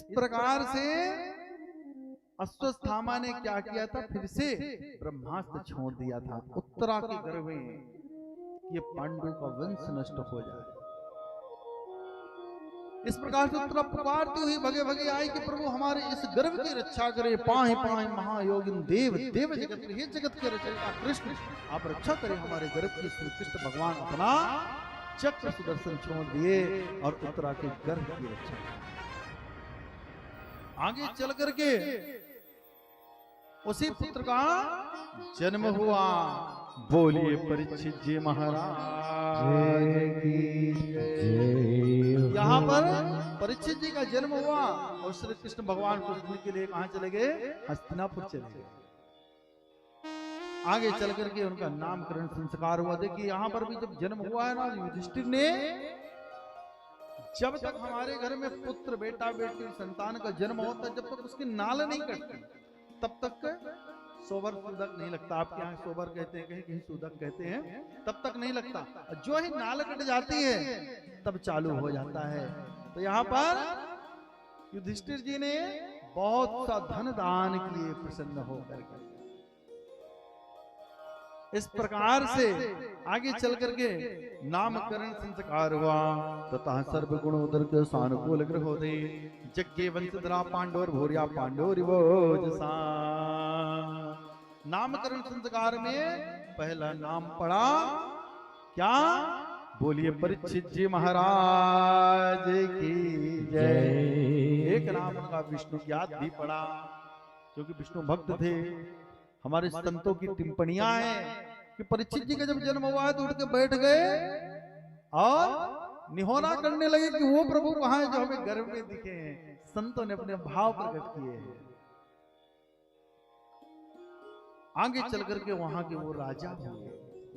प्रकार से अश्वत्थामा ने क्या किया था, फिर से ब्रह्मास्त्र छोड़ दिया था उत्तरा के गर्भ में, ये पांडु का वंश नष्ट हो जाए। इस प्रकार से उत्तरा पुकारती हुई भगे भगे आई कि प्रभु हमारे इस गर्भ की रक्षा करे, पाए पाए महायोगिन देव देव जगत, हे जगत के रचयिता कृष्ण आप रक्षा करें हमारे गर्भ की। श्री कृष्ण भगवान अपना चक्र सुदर्शन छोड़ दिए और उत्तरा के गर्भ की रक्षा की। आगे चल करके उसी पुत्र का जन्म हुआ। बोलिए परीक्षित जी महाराज की जय। यहाँ पर परीक्षित जी का जन्म हुआ और श्री कृष्ण भगवान कुछ दिन के लिए कहां चले गए, हस्तिनापुर चले गए। आगे चल करके उनका नामकरण संस्कार हुआ। देखिए यहाँ पर भी जब जन्म हुआ है ना युधिष्ठिर ने, जब तक हमारे घर में पुत्र बेटा बेटी संतान का जन्म होता, जब तक उसकी नाल नहीं कटती तब तक सोबर सूदक नहीं लगता। आपके यहाँ सोबर कहते हैं, कहीं कहीं सूदक कहते हैं, तब तक नहीं लगता। जो ही नाल कट जाती है तब चालू हो जाता है। तो यहाँ पर युधिष्ठिर जी ने बहुत सा धन दान किए प्रसन्न होकर के। इस प्रकार से आगे चल करके नामकरण संस्कार हुआ। तथा सर्व गुण उदर के सानुकूल ग्रह होते जग्गे वंशधरा पांडवर भोरिया पांडवरिवोजसा। नामकरण संस्कार में पहला नाम पड़ा क्या, बोलिए परीक्षित जी महाराज की जय। एक नाम उनका विष्णु ज्ञात भी पड़ा, क्योंकि विष्णु भक्त थे। हमारे संतों की टिप्पणियां हैं कि परीक्षित जी का जब जन्म हुआ है तो उठ के बैठ गए और निहोरा करने लगे कि वो प्रभु कहां है जो हमें गर्भ में दिखे हैं। संतों ने अपने भाव प्रकट किए हैं। आगे चल करके वहां के वो राजा हुए,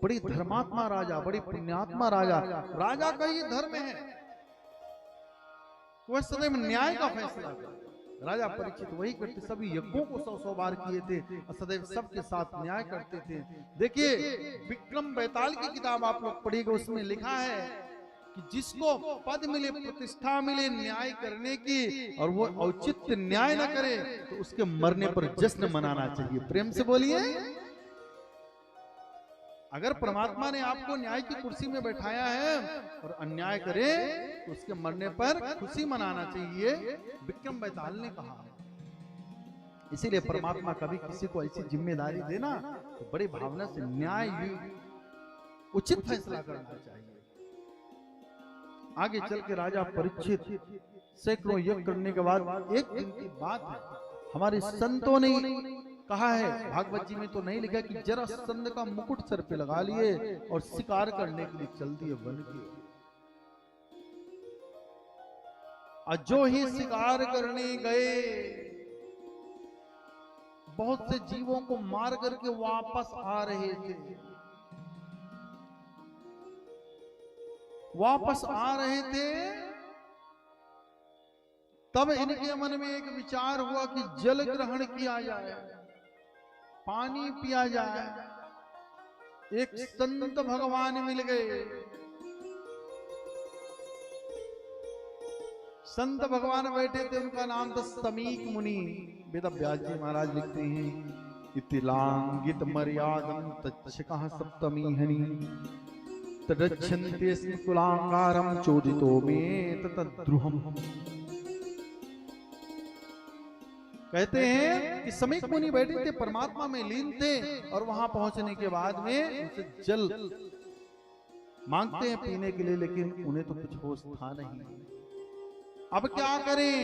बड़ी धर्मात्मा राजा, बड़ी पुण्यात्मा राजा। राजा का ये धर्म है, वह सदैव न्याय का फैसला करता। राजा परीक्षित वही करते, सभी यज्ञों को 100 बार किए थे और सदैव सबके साथ न्याय करते थे। देखिए विक्रम बेताल की किताब आप लोग पढ़िएगा, उसमें लिखा है कि जिसको पद मिले, प्रतिष्ठा मिले न्याय करने की, और वो औचित्य न्याय न करे तो उसके मरने पर जश्न मनाना चाहिए। प्रेम से बोलिए। अगर परमात्मा ने आपको न्याय की कुर्सी में बैठाया है और अन्याय करे तो उसके मरने पर खुशी मनाना चाहिए, विक्रम बेताल ने कहा। इसीलिए परमात्मा कभी किसी को ऐसी जिम्मेदारी देना तो बड़ी भावना से न्याय उचित फैसला करना चाहिए। आगे चल के राजा परीक्षित सैकड़ों यज्ञ करने के बाद एक दिन की बात है, हमारे संतों ने कहा है, भागवत जी में तो नहीं लिखा कि जरा संत का मुकुट सर पे लगा लिए और शिकार करने के लिए चल दिए वन की। और जो ही शिकार करने गए बहुत से जीवों को मार करके वापस आ रहे थे। वापस आ रहे थे तब इनके मन में एक विचार हुआ कि जल ग्रहण किया जाए, पानी पिया जाए। एक संत भगवान मिल गए। संत भगवान बैठे थे, उनका नाम था समीक मुनि। वेद व्यास जी महाराज लिखते हैं, इतिलांगित मर्यादम तच्छकः सप्तमी हनि तदच्छन्ते स्म कुलांगारम चोदितो में तद्रुहम। कहते हैं कि समीक मुनि बैठे थे, परमात्मा में लीन थे, और वहां पहुंचने के बाद में उनसे जल मांगते हैं पीने के लिए, लेकिन उन्हें तो कुछ होश था नहीं। अब क्या करें?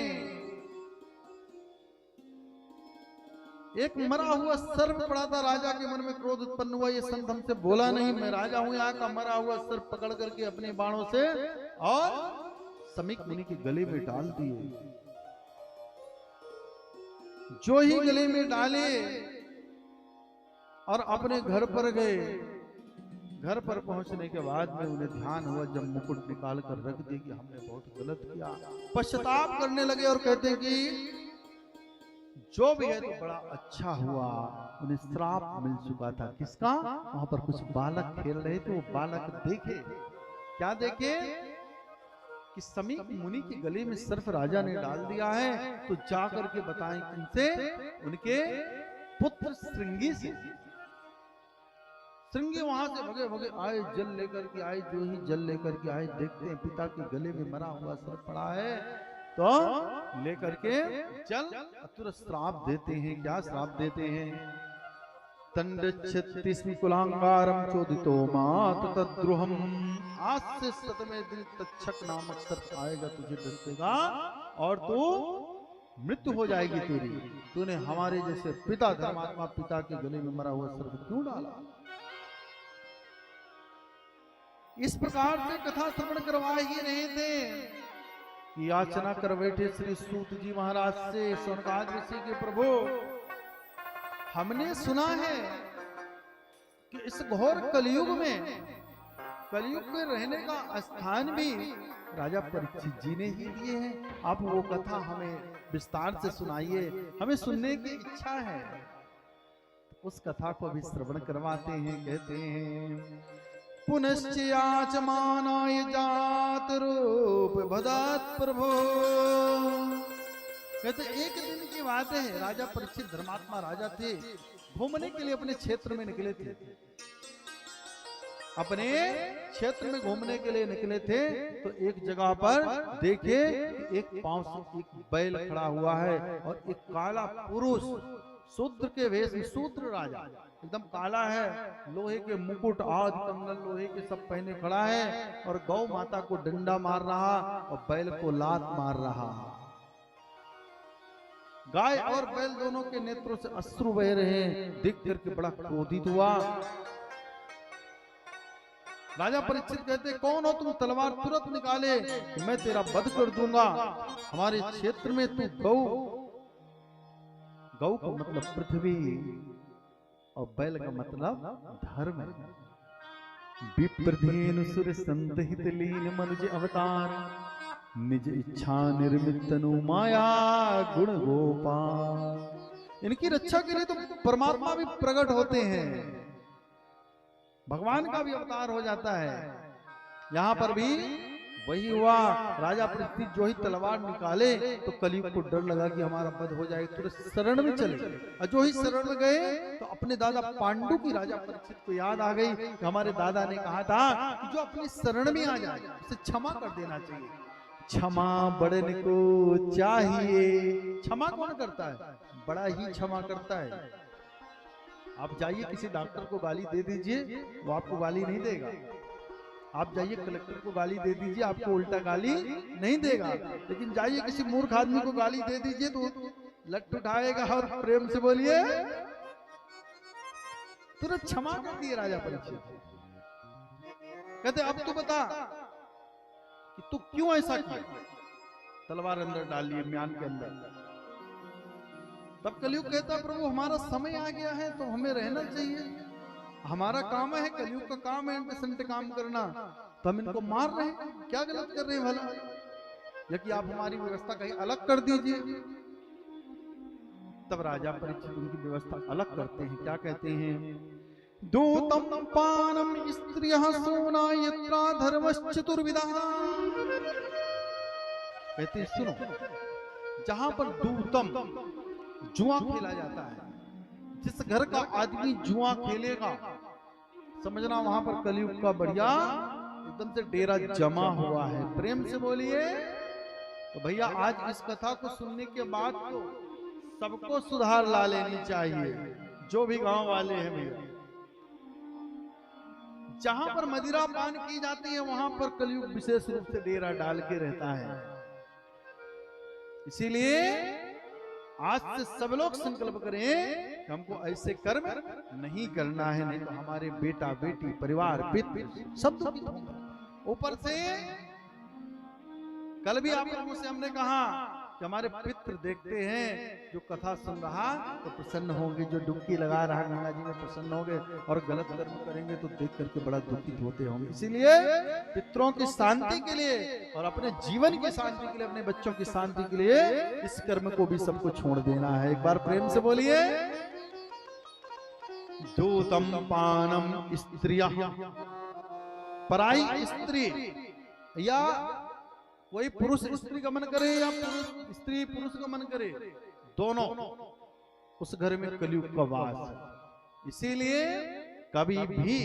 एक मरा हुआ सर्प पड़ा था। राजा के मन में क्रोध उत्पन्न हुआ, ये संत हमसे बोला नहीं, मैं राजा हूं, यहाँ का मरा हुआ सर्प पकड़ करके अपने बाणों से और समीक मुनि के गले में डाल दिए। जो ही गले में डाले और अपने घर पर गए। घर पर पहुंचने के बाद में उन्हें ध्यान हुआ, जब मुकुट निकाल कर रख दिया कि हमने बहुत गलत किया। पश्चाताप करने लगे और कहते हैं कि जो भी है तो बड़ा अच्छा हुआ। उन्हें श्राप मिल चुका था। किसका? वहां पर कुछ बालक खेल रहे थे, वो बालक देखे। क्या देखे? कि समीप मुनि के गले में सर्प राजा ने डाल दिया है, तो जाकर के बताएं किनसे? उनके पुत्र श्रृंगी से। श्रृंगी वहां से भगे भगे आए, जल लेकर के आए। जो ही जल लेकर के आए, देखते हैं पिता के गले में मरा हुआ सर्प पड़ा है, तो लेकर के जल तुरंत श्राप देते हैं। क्या श्राप देते हैं? तंडच्छत्तिस्मि कुलांगारम चोदितो मात तद्रुहम। आज से 7वें दिन तक्षक नामक सर्प आएगा, तुझे डसेगा और तू मृत्यु हो जाएगी तेरी। तूने हमारे जैसे पिता, धर्मात्मा पिता के गले में मरा हुआ सर्प क्यों डाला? इस प्रकार से कथा श्रवण करवा ही रहे थे कि याचना कर बैठे श्री सूत जी महाराज से, सौनकादि ऋषि के प्रभु, हमने सुना है कि इस घोर कलयुग में, कलयुग में रहने का स्थान भी राजा परीक्षित जी ने ही दिए हैं। आप वो कथा हमें विस्तार से सुनाइए, हमें सुनने की इच्छा है। उस कथा को भी श्रवण करवाते हैं। कहते हैं पुनश्च याचमानाय जात रूप भदत प्रभो। कहते एक दिन की बात है, राजा परीक्षित धर्मात्मा राजा थे, घूमने के लिए अपने क्षेत्र में निकले थे। अपने क्षेत्र में घूमने के लिए निकले थे, तो एक जगह पर देखे एक पांव से एक बैल खड़ा हुआ है और एक काला पुरुष शूद्र के वेश में, शूद्र राजा एकदम काला है, लोहे के मुकुट आदि कंगन लोहे के सब पहने खड़ा है और गौ माता को डंडा मार रहा और बैल को लात मार रहा। गाय और बैल दोनों के नेत्रों से अश्रु बह रहे हैं। देख करके बड़ा क्रोधित हुआ। राजा परीक्षित कहते कौन हो तुम? तलवार तुरंत निकाले, मैं तेरा वध कर दूंगा। हमारे क्षेत्र में तू गौ, गौ का मतलब पृथ्वी और बैल का मतलब धर्म। विप्रधेनु सुर संतहित लीन मनुज अवतार, निज इच्छा निर्मित तनु माया गुण गोपाल। इनकी रक्षा के लिए तो परमात्मा भी प्रकट होते हैं, भगवान का भी अवतार हो जाता है। यहाँ पर भी वही हुआ। राजा परीक्षित जो ही तलवार निकाले तो कलयुग को डर लगा कि हमारा वध हो जाएगा, तो शरण में चले गए। और जो ही शरण में गए तो अपने दादा पांडु की राजा परीक्षित को याद आ गई कि हमारे दादा ने कहा था कि जो अपनी शरण में आ जाए उसे क्षमा कर देना चाहिए। क्षमा बड़न को चाहिए। क्षमा कौन करता है? बड़ा ही क्षमा करता है। आप जाइए किसी डॉक्टर को गाली दे दीजिए, वो आपको गाली नहीं देगा। आप जाइए कलेक्टर को गाली दे दीजिए, आपको उल्टा गाली नहीं देगा। लेकिन जाइए किसी मूर्ख आदमी को गाली दे दीजिए तो लट उठाएगा और प्रेम से बोलिए तुरंत क्षमा कर दिए राजा परीक्षित। कहते अब तू बता कि तू क्यों ऐसा किया? तलवार अंदर डाल लिए म्यान के अंदर। तब कलयुग कहता प्रभु हमारा समय आ गया है तो हमें रहना चाहिए, हमारा काम है, कलयुग का काम है इंटरसेंट काम करना, तो हम इनको मार रहे हैं, क्या गलत कर रहे हैं भला? या कि आप हमारी व्यवस्था कहीं अलग कर दीजिए। तब राजा परीक्षित उनकी व्यवस्था अलग करते हैं। क्या कहते हैं? दूतम पानम स्त्रियः सोना यत्रा धर्मश्चतुर्विधा। कहते हैं सुनो, जहां पर दूतम जुआ खेला जाता है, जिस घर का आदमी जुआ खेलेगा समझना वहां पर कलयुग का बढ़िया एकदम से डेरा जमा हुआ है। प्रेम से बोलिए। तो भैया आज इस कथा को सुनने के बाद तो सबको सुधार ला लेनी चाहिए, जो भी गांव वाले हैं भैया। जहां पर मदिरा पान की जाती है वहां पर कलयुग विशेष रूप से डेरा डाल के रहता है। इसीलिए आज से सब लोग संकल्प करें कि हमको ऐसे कर्म नहीं करना है, नहीं तो हमारे बेटा बेटी परिवार पितृ सब दुखित होंगे। ऊपर से कल भी आप लोगों से हमने कहा कि हमारे पितृ देखते हैं जो कथा सुन रहा तो प्रसन्न होंगे, जो डुबकी लगा रहा गंगा जी में प्रसन्न होंगे, और गलत कर्म करेंगे तो देख करके बड़ा दुखित होते होंगे। इसीलिए पितरों की शांति के लिए और अपने जीवन की शांति के लिए, अपने बच्चों की शांति के लिए इस कर्म को भी सबको छोड़ देना है। एक बार प्रेम से बोलिए। दूतम पानम स्त्रियः, पराई स्त्री या कोई पुरुष स्त्री का मन करे या पुरुष स्त्री पुरुष का मन करे, दोनों उस घर में कलयुग का वास है। इसीलिए कभी भी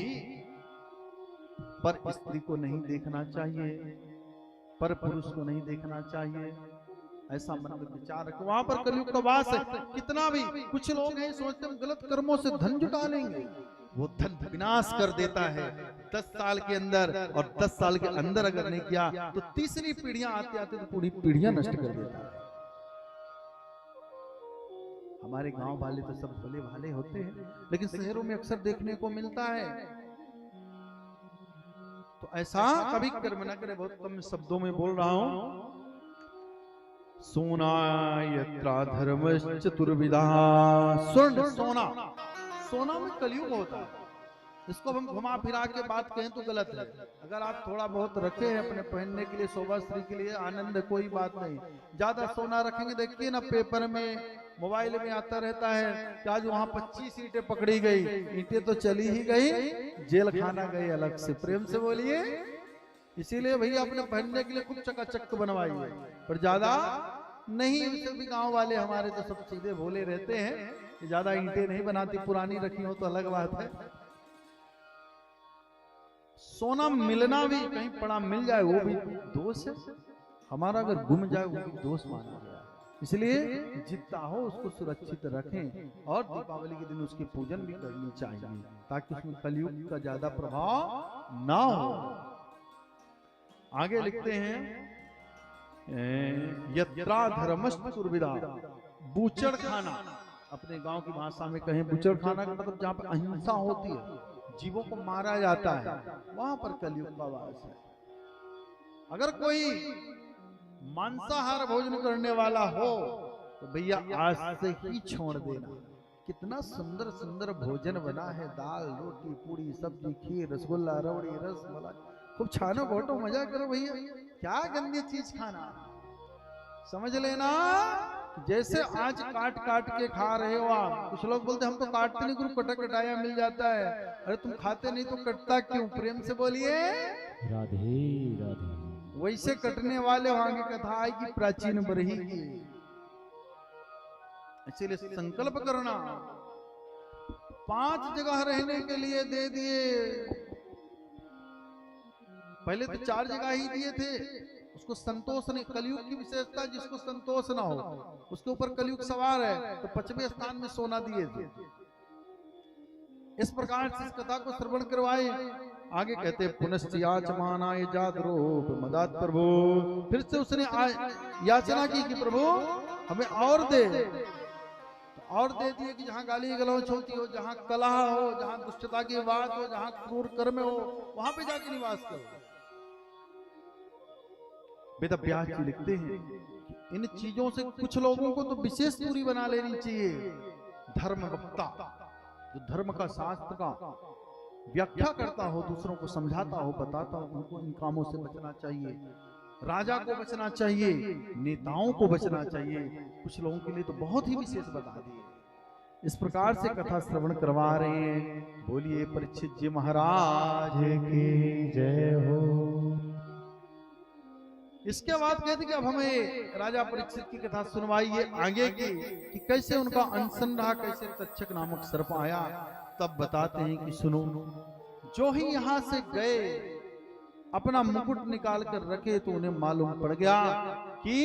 पर स्त्री को नहीं देखना चाहिए, पर पुरुष को नहीं देखना चाहिए, ऐसा मन में विचार रखो। वहां पर कलयुग का वास है। कितना भी कुछ लोग हैं सोचते हैं गलत कर्मों से धन जुटा लेंगे, वो धन विनाश कर देता है 10 साल के अंदर, और 10 साल के अंदर अगर नहीं किया तो तीसरी पीढ़ियां आते आते तो पूरी पीढ़ियां नष्ट कर देता है। हमारे गांव वाले तो सब भोले भाले होते हैं, लेकिन शहरों में अक्सर देखने को मिलता है। तो ऐसा कभी कर्म न करे। बहुत कम शब्दों में बोल रहा हूं। सोना यत्रा धर्म चतुर्विधा, स्वर्ण सोना, सोना में कलयुग होता है। इसको हम घुमा फिरा के बात कहें तो गलत है। अगर आप थोड़ा बहुत रखे हैं अपने पहनने के लिए, शोभा श्री के लिए, आनंद, कोई बात नहीं। ज्यादा सोना रखेंगे, देखिए ना पेपर में मोबाइल में आता रहता है कि आज वहां 25 ईंटें पकड़ी गई। ईंटें तो चली ही गई, जेल खाना गई अलग से। प्रेम से बोलिए। इसीलिए भैया अपने पहनने के लिए खूब चकाचक बनवाइए, पर ज्यादा नहीं। वैसे भी गांव वाले हमारे तो सब सीधे भोले रहते हैं, ज्यादा ईंटें नहीं बनाती। पुरानी रखी हो तो अलग बात है। सोना मिलना भी, कहीं पड़ा मिल जाए वो भी दोष है हमारा, अगर गुम जाए वो भी दोष माना गया। इसलिए जितना हो उसको सुरक्षित रखें, और दीपावली के दिन उसकी पूजन भी करनी चाहिए, ताकि उसमें कलयुग का ज्यादा प्रभाव ना हो। आगे लिखते हैं यत्रा धर्मस्तुर्विदा, बूचड़ खाना। अपने गांव की भाषा में कहें बूचड़ खाना का मतलब जहां पर अहिंसा होती है, जीवों को मारा जाता है, वहां पर कलयुग का वास है। अगर कोई मांसाहार भोजन करने वाला हो तो भैया आज से ही छोड़ देना। कितना सुंदर सुंदर भोजन बना है, दाल रोटी पूरी सब्जी खीर रसगुल्ला रबड़ी रसमलाई, खूब छानो घोटो मजा करो भैया। क्या गंदी चीज खाना, समझ लेना। जैसे आज काट काट के खा रहे हो आप। कुछ लोग बोलते हम तो काटते नहीं, गुरु कटा कटाया मिल जाता है। अरे तुम खाते नहीं तो कटता क्यों? प्रेम से बोलिए राधे राधे। वैसे कटने वाले वहां की कथा आएगी प्राचीन बरही की। इसीलिए संकल्प करना। 5 जगह रहने के लिए दे दिए, पहले तो 4 जगह ही दिए थे। उसको संतोष नहीं, कलयुग की विशेषता जिसको संतोष ना हो उसके ऊपर कलयुग सवार है, तो 5वें स्थान में सोना दिए थे। इस प्रकार से इस कथा को श्रवण करवाए। आगे कहते पुनश्चियाचमानाय जातरूप मदात प्रभु, फिर से उसने याचना की कि प्रभु हमें और दे। तो और दे दिए कि जहां गाली गलौच होती हो, जहां कलह हो, जहां दुष्टता की बात हो, जहां क्रूर कर्म हो, वहां पे जाके निवास करो। वेद व्यास जी लिखते हैं कि इन चीजों से कुछ लोगों को तो विशेष दूरी बना लेनी चाहिए। धर्म वक्ता, जो धर्म का शास्त्र का व्याख्या करता हो, दूसरों को समझाता हो, बताता हो, उनको इन कामों से बचना चाहिए। राजा को बचना चाहिए, नेताओं को बचना चाहिए। कुछ लोगों के लिए तो बहुत ही विशेष बता दिए। इस प्रकार से कथा श्रवण करवा रहे हैं। बोलिए परीक्षित जी महाराज की जय हो। इसके बाद कहते कि अब हमें राजा परीक्षित की कथा सुनवाइए आगे की, कि कैसे उनका अनशन रहा, कैसे तक्षक नामक सर्प आया। तब बताते हैं कि सुनो, जो ही यहां से गए अपना मुकुट निकाल कर रखे तो उन्हें मालूम पड़ गया कि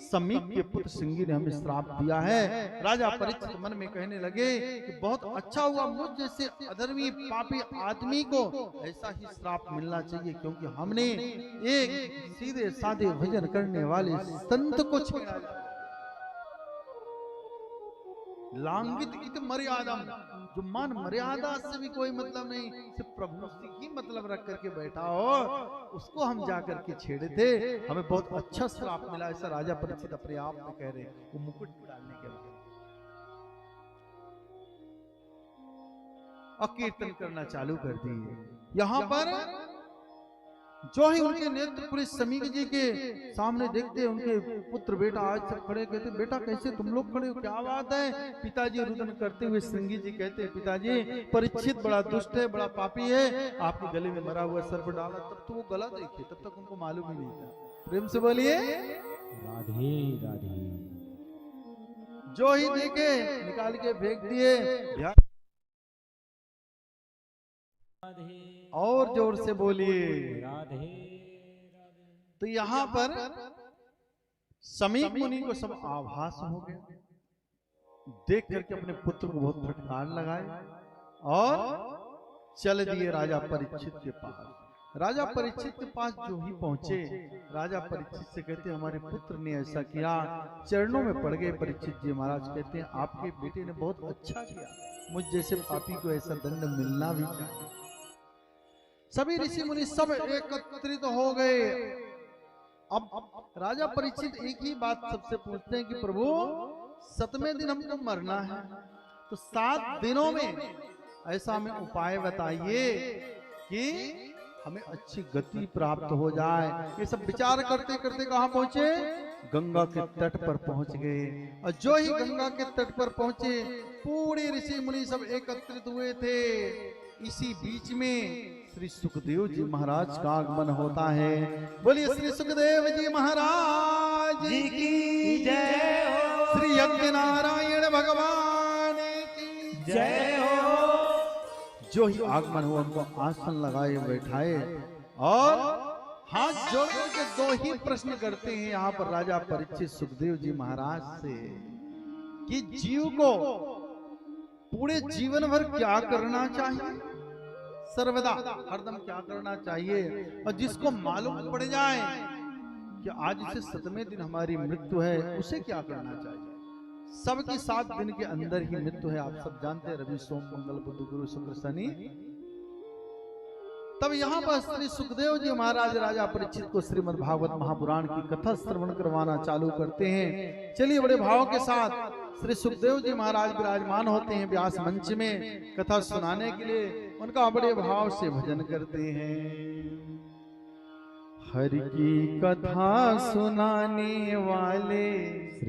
समीप के पुत्र सिंगी ने हमें श्राप दिया है। राजा परीक्षित मन में कहने लगे कि बहुत अच्छा हुआ, मुझ जैसे अधर्मी पापी आदमी को ऐसा ही श्राप मिलना चाहिए, क्योंकि हमने एक सीधे साधे भजन करने वाले संत को छेड़ा। लांगित इत मर्यादा, जो मान मर्यादा से भी कोई मतलब नहीं, सिर्फ प्रभु से ही मतलब रख करके बैठा हो, उसको हम जाकर के छेड़े थे। हमें बहुत अच्छा श्राप मिला, ऐसा राजा परीक्षित अपने आप में कह रहे हैं। वो मुकुट डालने के बाद और कीर्तन करना चालू कर दिए। यहां पर जो ही उनके नेत्र पुलिस समीक जी के सामने देखते, उनके पुत्र बेटा आज सब खड़े, कहते बेटा कैसे तुम लोग खड़े हो, क्या बात है? पिताजी रुदन करते हुए श्रृंगी जी कहते पिताजी परीक्षित बड़ा दुष्ट है, बड़ा पापी है, आपके गले में मरा हुआ सर्प डाला। तब तो वो गला देखे, तब तक उनको मालूम ही नहीं था। प्रेम से बोलिए राधे राधे। जो ही देखे निकाल के फेंक दिए। और जोर से बोलिए राधे। तो यहां पर समीप मुनि को सब आभास हो गया, देख करके अपने पुत्र को बहुत फटकार लगाए और चल दिए राजा परीक्षित के पास। राजा परीक्षित के पास जो ही पहुंचे, राजा परीक्षित से कहते हैं हमारे पुत्र ने ऐसा किया, चरणों में पड़ गए। परीक्षित जी महाराज कहते हैं आपके बेटे ने बहुत अच्छा किया, मुझ जैसे पापी को ऐसा दंड मिलना भी चाहिए। सभी ऋषि मुनि सब एकत्रित हो गए। अब राजा परीक्षित एक ही बात सबसे पूछते हैं कि प्रभु 7वें दिन हमको मरना है, तो 7 दिनों में ऐसा हमें उपाय बताइए कि हमें अच्छी गति प्राप्त हो जाए। ये सब विचार करते करते कहां पहुंचे? गंगा के तट पर पहुंच गए। और जो ही गंगा के तट पर पहुंचे, पूरे ऋषि मुनि सब एकत्रित हुए थे। इसी बीच में श्री सुखदेव जी महाराज का आगमन होता है। बोलिए श्री सुखदेव जी महाराज जी की जय हो। श्री यज्ञ नारायण भगवान की जय हो। जो ही आगमन हुआ उनको आसन लगाए बैठाए और हाथ जोड़ के 2 ही प्रश्न करते हैं यहाँ पर राजा परीक्षित सुखदेव जी महाराज से कि जीव को पूरे जीवन भर क्या करना चाहिए, सर्वदा हरदम क्या करना चाहिए, और जिसको मालूम पड़ जाए कि आज से 7वें दिन हमारी मृत्यु है, उसे क्या करना चाहिए। सबकी 7 दिन के अंदर ही मृत्यु है, आप सब जानते हैं, रवि सोम मंगल बुध गुरु शुक्र शनि। तब यहाँ पर श्री सुखदेव जी महाराज राजा परीक्षित को श्रीमद् भागवत महापुराण की कथा श्रवण करवाना चालू करते हैं। चलिए बड़े भाव के साथ श्री सुखदेव जी महाराज विराजमान होते हैं व्यास मंच में कथा सुनाने के लिए। उनका बड़े भाव से भजन करते हैं। हरि की कथा सुनाने वाले श्री